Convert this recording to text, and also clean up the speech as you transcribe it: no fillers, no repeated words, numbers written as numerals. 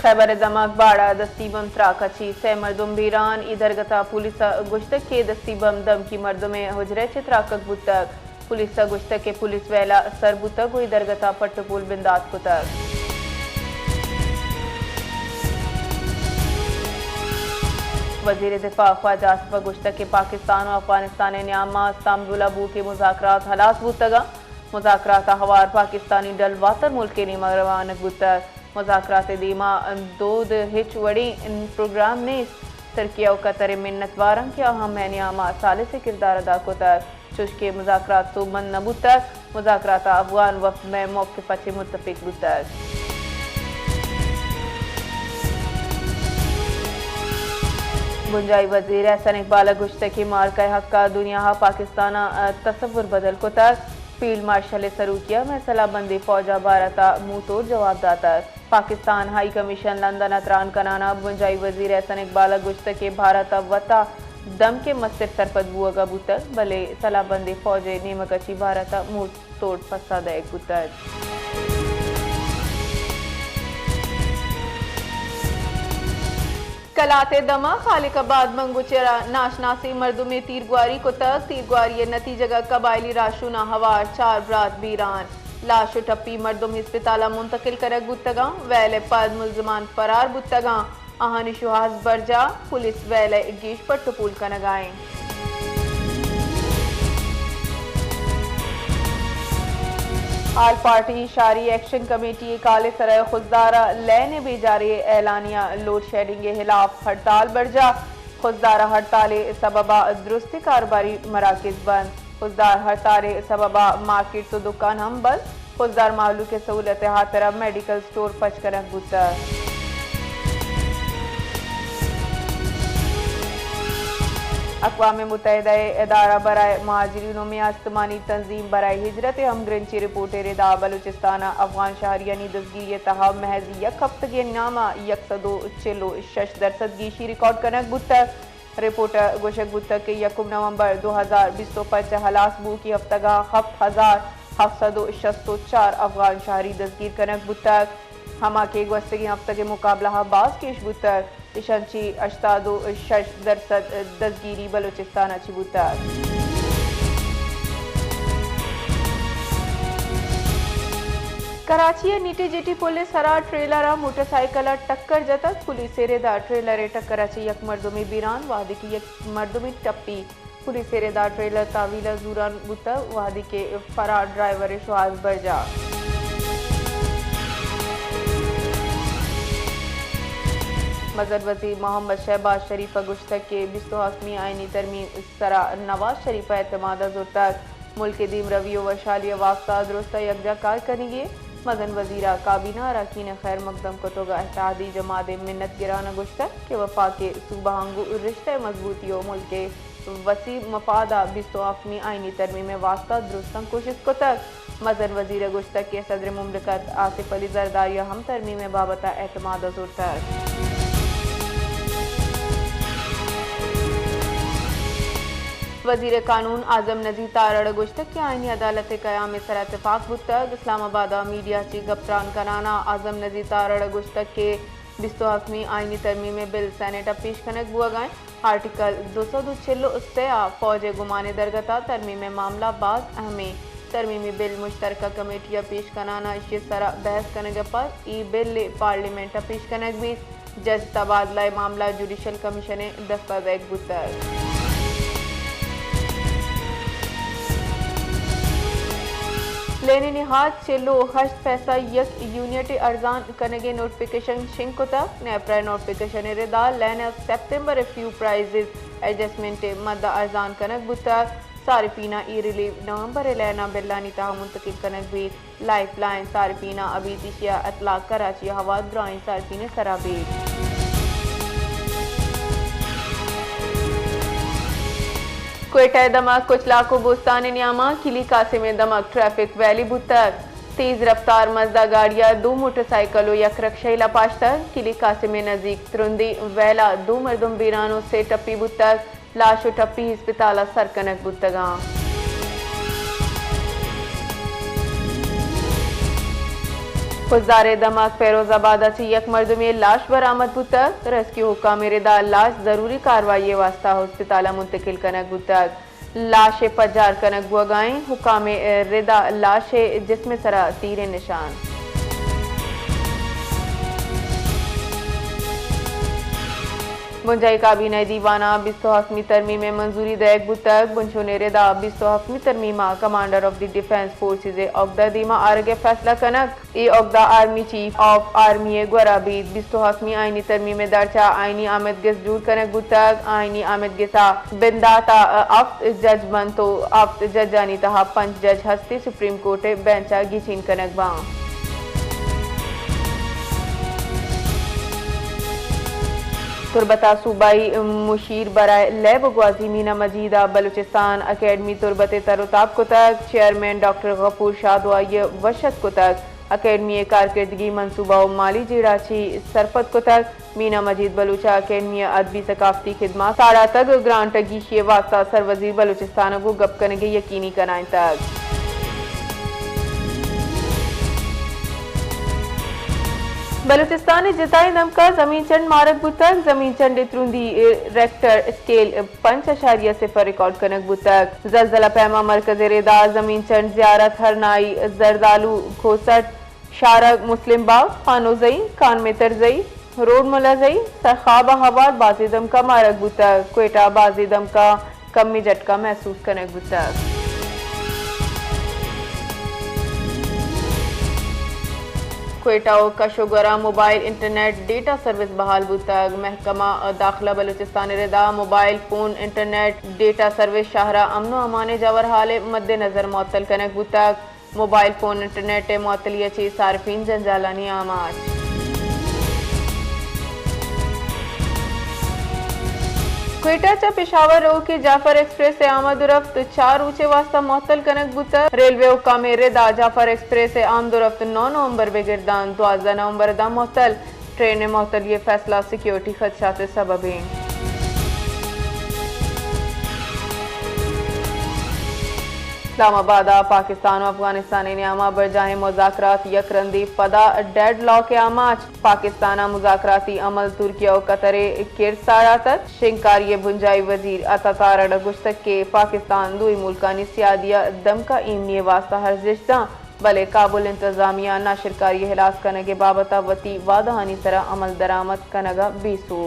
खैबर दमक बाड़ा दस्ती बम त्राकची से मर्दुम बीरान इधर गता पुलिस गुश्तक के दस्ती बम दम की मर्दुम हुजरे चित्राकक बुतक पुलिस गुश्तक के पुलिस वेला सर बुतक हुई दरगता पट्टपुल बिंदात कुतक वजीर दिफा ख्वाजा आसिफ गुश्तक के पाकिस्तान और अफगानिस्तान न्यामा इस्तांबुल अबू के मुज़ाकरात हलास बुतगा मुज़ाकरात हवार पाकिस्तानी डल वातर मुल्क के निमरवानक बुतक मुज़ाकरात दीमा दूध हिच वड़ी प्रोग्राम ने तरकिया कतर मिन्नत वारंग के अहम है न्यामा साले से किरदार अदा को तक चुशके मुज़ाकरात तो मन नबू तक मुज़ाकरात अफगान वफ्द में मौक़िफ़ अच्छे मुत्तफ़िक़ बुतक गुंजाई वज़ीर एहसन इकबाल गुश्तकी मार्का हक्का दुनिया पाकिस्तान तसव्वुर बदल को तक फील्ड मार्शल सरूकिया में सलाबंदी फौजा भारता मुंह तोड़ जवाब दाता पाकिस्तान हाई कमीशन लंदन अतरान कनाना गुंजाई वज़ीर एहसन इकबाल गुश्तकी भारत वता दम के मस्तिर सरपद बुआ बुतक भले सलाबंदी फौजे नीमकची भारत मुंह तोड़ फसाद एक बुतक कलाते दमा खालिकाबाद मंगुचरा नाशनासी मर्दुम तीरगुआरी को तक तीरगुआरी नतीजगा कबायली राशुना हवार 4 ब्रात बीरान लाश टप्पी मर्दुम हिस्पताला मुंतकिल करक बुतगा वैले पद मुलजमान फरार बुतगा आहानी शुहास बरजा पुलिस वैले गीश पट्टपुल कनगाएं आल पार्टी शारी एक्शन कमेटी काले सराय खुजदारा लेने भी जारी एलानिया लोड शेडिंग के खिलाफ हड़ताल बरजा खुजदारा हड़ताल सबबा दुरुस्ती कारोबारी मराकज बंद खुजदार हड़ताल सबबा मार्केट तो दुकान हम बंद खुजदार मालू के सहूलत हाथरा मेडिकल स्टोर पचकरक बुता अक़वाम मुत्तहिदा इदारा बराए महाजिरीनों में आसमानी तंजीम बराए हिजरत हमग्रंची रिपोर्टर रिदा बलूचिस्तान अफगान शहरियानी दसगिरी तहा महज यक हफ्तगी नामा 146% गीशी रिकॉर्ड करनक बुतक रिपोर्टर गोशक बुतक के 1 नवंबर 2020 पच हलास बू की हफ्तगा 7,764 अफगान शहरी दसगीर करनक बुतक हमा के गस्तगी हफ्ते के मुकाबला बाज केश बुतक इशंची 86% दसगिरी बलूचिस्तान अच्छी बुतक कराची नीटी जीटी पुलिस हरा ट्रेलर मोटरसाइकिल टक्कर जतक पुलिस रेदा ट्रेलर टक्कर अच्छी यक मर्दुमी बीरान वादी की यक मर्दुमी टप्पी पुलिस रेदा ट्रेलर तावीला जूरान बुतक वादी के फरार ड्राइवर शुआज बरजा मजहर वज़ीर मोहम्मद शहबाज शरीफ गुश्तक के 20 आइनी तरमीम सरा नवाज शरीफ एतमाद जुर तक मुल्क दीम रवियो व शालिय वास्ता दुरुस्त यकजा कार करेंगे मदन वजीरा काबीना अरकान खैर मकदम कतोगा इत्तेहादी जमात मिन्नत गिराना गुश्तक के वफा के सूबाहंगू रिश्ते मजबूतियों मुल्क के वसी मफादा 20 आइनी तरमीम में वास्ता दुरुस्त कोशिश को तक मदन वजीर गुश्तक के सदर मुमलिकत आसिफ अली जरदारिया हम तरमीम बाबता एतमाद जुर तक वजीर कानून आजम नजीर तारड़ गुश्तक की आईनी अदालत क़याम सर इत्तेफाक बुतक इस्लामाबाद मीडिया ची गप्तान कराना आजम नजीर तारड़ गुश्तक के 20 आईनी तरमीम बिल सेनेट पेश कनक बुआ गए आर्टिकल 246 फौज गुमाने दरगता तरमीम मामला बाज अहमी तरमीमी बिल मुश्तरका कमेटियाँ पेश कराना इस सरा बहस कनक पर ई बिल पार्लियामेंट पेश कनक भी जज तबादला मामला जुडिशल कमीशन दस्तावेज बुतक लेने निहाज चेलो हज पैसा यक यूनिट अर्जान कनगे नोटिफिकेशन शिंकुता नेप्रा नोटिफिकेशन रिदा लेने सितंबर फ्यू प्राइजेस एडजस्टमेंट मद्दा अर्जान कनक बुता सारिफीना ई रिलीव नवंबर लेना बिल्लानी ताह मुंतकिल कनक भी लाइफ लाइन सारिफीना अभी दिशिया अतलाक कराची हवा ड्राइंग सारिफीन सराबी क्वेटा दमक कुछ लाखों बोस्तान न्यामा किली कासिम दमक ट्रैफिक वैली बुतक तेज रफ्तार मजदा गाड़ियां 2 मोटरसाइकिलों यक रक्षैला पाश्तर किली कासिम नजीक तुरुंदी वैला 2 मर्दुम बीरानों से टप्पी बुतक लाशो टप्पी हिस्पताला सरकनक बुतगा फुजदार दमाग फैरोजाबाद अच्छी यक मर्द में लाश बरामद बुतक रेस्क्यू हुक्म रिदा लाश जरूरी कार्रवाई वास्ता हॉस्पिटल मुंतकिल कनक बुतक लाश पजार कनक बुगाएं हुक्म रिदा लाश जिसमें सरा तीर निशान बुंजाई काबीना दीवाना 28वीं तरमीम में मंजूरी दैक बुतक बुंशो ने रिदा 28वीं तरमीमा commander of the defence forces औगदा दीमा आरगे फैसला कनक ए औगदा आर्मी चीफ ऑफ आर्मी गुराबीद 28वीं आईनी तरमीम में दर्जा आईनी आमद गिस जूर कनक बुतक आईनी आमद गिसा बिंदाता अफ्त जज बनतो अफ्त जजानी तहा पंच जज हस्ती सुप्रीम कोर्ट बेंचा गिचीन कनक बा तुरबता सूबाई मुशीर बराए लैब ग्वाजी मीना मजीदा बलूचिस्तान अकेडमी तुरबत तरोताब को तक चेयरमैन डॉक्टर गफूर शादवाई वशत को तक अकेडमी कारकर्दगी मनसूबा माली जीराची सरपत को तक मीना मजीद बलूचा अकेडमी अदबी सकाफती खिदमा सारा तक ग्रांट गीशिए वास्ता सर वजीर बलूचिस्तान को गप कनगे यकीनी कराएं तक बलूचिस्तान जिताई दमका जमीन चंड मारक बुतक जमीन चंड त्रुंदी रेक्टर स्केल 5.0 रिकॉर्ड कनक बुतक जलजला पैमा मरकज रेदा जमीन चंड जियारत हरनाई जरदालू खोसट शारग मुस्लिम बाग खानोजई कान में तरजई रोड मुलाजई सरखाब हवार बाजी दमका मारक बुतक क्वेटा बाजी दमका कमी झटका महसूस कनक बुतक क्वेटा कशोगरा मोबाइल इंटरनेट डेटा सर्विस बहाल बुतक महकमा दाखिला बलूचिस्तान रिदा mobile phone internet data service शाहरा अमनो अमान जवर हाल मद्देनजर मुअत्तल कनक बुतक मोबाइल फोन इंटरनेट मुअत्तली ची सार्फिन जंजालानी आमाज क्वेटा चा पेशावर रो के जाफर एक्सप्रेस से आमद रफ्त 4 ऊंचे वास्ता मुअत्तल कनक बुतक रेलवे हुक्म रिदा जाफर एक्सप्रेस से आमद रफ्त 9 नवंबर बेगिरदान 12 नवंबर दा मुअत्तल ट्रेन मुअत्तल ये फैसला सिक्योरिटी खदशात सबब है इस्लामाबाद पाकिस्तान और अफगानिस्तान नियामा बरजाहे मुज़ाकरात यकरंदी फदा डेड लॉक आमाच पाकिस्तान मुज़ाकराती अमल तुर्किया और कतरे किरसारात शिंकारी बुंजाई वजीर अतातार गुश्तक के पाकिस्तान दुई मुल्कानी सियादिया दम का इमनी वास्ता हर जिश्ता भले काबुल इंतजामिया नाशिरकारी हिलास कनगे बाबता वती वादहानी सरा अमल दरामद कनगा बीसू